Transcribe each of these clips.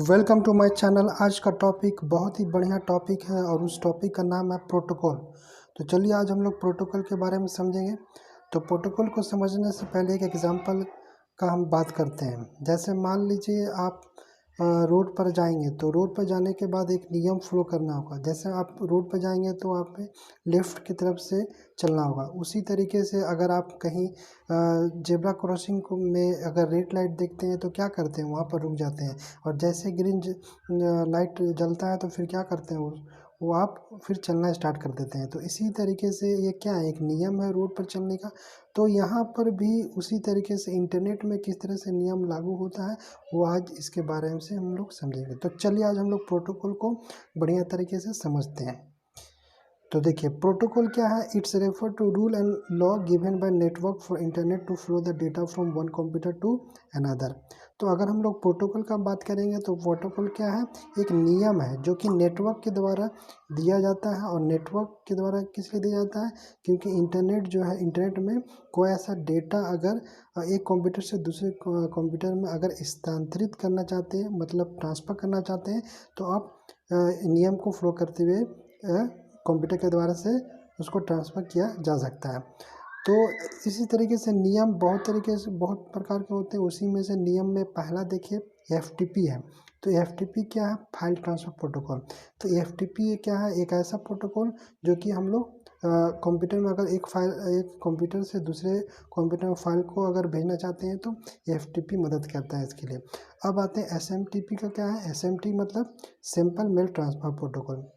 Welcome to my channel. आज का topic बहुत ही बढ़िया टॉपिक है और उस टॉपिक का नाम है प्रोटोकॉल। तो चलिए आज हम लोग प्रोटोकॉल के बारे में समझेंगे। तो प्रोटोकॉल को समझने से पहले एक एग्जांपल का हम बात करते हैं। जैसे मान लीजिए आप रोड पर जाएंगे, तो रोड पर जाने के बाद एक नियम फॉलो करना होगा। जैसे आप रोड पर जाएंगे तो आप लेफ़्ट की तरफ से चलना होगा। उसी तरीके से अगर आप कहीं जेब्रा क्रॉसिंग को में अगर रेड लाइट देखते हैं तो क्या करते हैं, वहाँ पर रुक जाते हैं। और जैसे ग्रीन लाइट जलता है तो फिर क्या करते हैं, वो आप फिर चलना स्टार्ट कर देते हैं। तो इसी तरीके से ये क्या है, एक नियम है रोड पर चलने का। तो यहाँ पर भी उसी तरीके से इंटरनेट में किस तरह से नियम लागू होता है, वो आज इसके बारे में से हम लोग समझेंगे। तो चलिए आज हम लोग प्रोटोकॉल को बढ़िया तरीके से समझते हैं। तो देखिए प्रोटोकॉल क्या है। It's refer to rule and law given by network for internet to flow the data from one computer to another. तो अगर हम लोग प्रोटोकॉल का बात करेंगे तो प्रोटोकॉल क्या है, एक नियम है जो कि नेटवर्क के द्वारा दिया जाता है। और नेटवर्क के द्वारा किस लिए दिया जाता है, क्योंकि इंटरनेट जो है, इंटरनेट में कोई ऐसा डेटा अगर एक कंप्यूटर से दूसरे कंप्यूटर में अगर स्थानांतरित करना चाहते हैं, मतलब ट्रांसफ़र करना चाहते हैं, तो आप नियम को फॉलो करते हुए कंप्यूटर के द्वारा से उसको ट्रांसफ़र किया जा सकता है। तो इसी तरीके से नियम बहुत तरीके से बहुत प्रकार के होते हैं। उसी में से नियम में पहला देखिए एफटीपी है। तो एफटीपी क्या है, फाइल ट्रांसफ़र प्रोटोकॉल। तो एफटीपी क्या है, एक ऐसा प्रोटोकॉल जो कि हम लोग कंप्यूटर में अगर एक कंप्यूटर से दूसरे कंप्यूटर में फाइल को अगर भेजना चाहते हैं तो एफटीपी मदद करता है इसके लिए। अब आते हैं एसएमटीपी का क्या है। एसएमटी मतलब सिंपल मेल ट्रांसफ़र प्रोटोकॉल।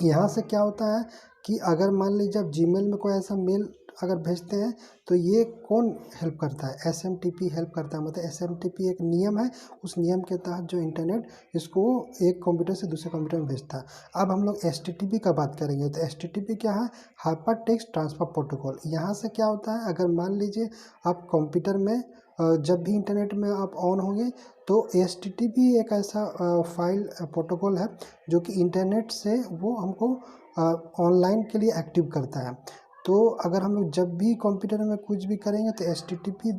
यहाँ से क्या होता है कि अगर मान लीजिए आप जीमेल में कोई ऐसा मेल अगर भेजते हैं तो ये कौन हेल्प करता है, एसएमटीपी हेल्प करता है। मतलब एसएमटीपी एक नियम है, उस नियम के तहत जो इंटरनेट इसको एक कंप्यूटर से दूसरे कंप्यूटर में भेजता है। अब हम लोग एचटीटीपी का बात करेंगे। तो एचटीटीपी क्या है, हाइपर टेक्स्ट ट्रांसफ़र प्रोटोकॉल। यहाँ से क्या होता है, अगर मान लीजिए आप कंप्यूटर में जब भी इंटरनेट में आप ऑन होंगे तो एचटीटीपी एक ऐसा फाइल प्रोटोकॉल है जो कि इंटरनेट से वो हमको ऑनलाइन के लिए एक्टिव करता है। तो अगर हम लोग जब भी कंप्यूटर में कुछ भी करेंगे तो एचटीटीपी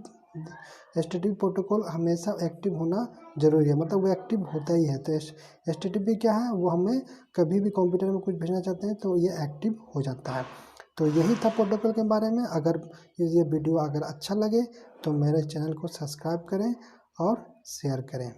प्रोटोकॉल हमेशा एक्टिव होना ज़रूरी है, मतलब वो एक्टिव होता ही है। तो एचटीटीपी क्या है, वो हमें कभी भी कंप्यूटर में कुछ भेजना चाहते हैं तो ये एक्टिव हो जाता है। तो यही था प्रोटोकॉल के बारे में। अगर ये वीडियो अगर अच्छा लगे तो मेरे चैनल को सब्सक्राइब करें और शेयर करें।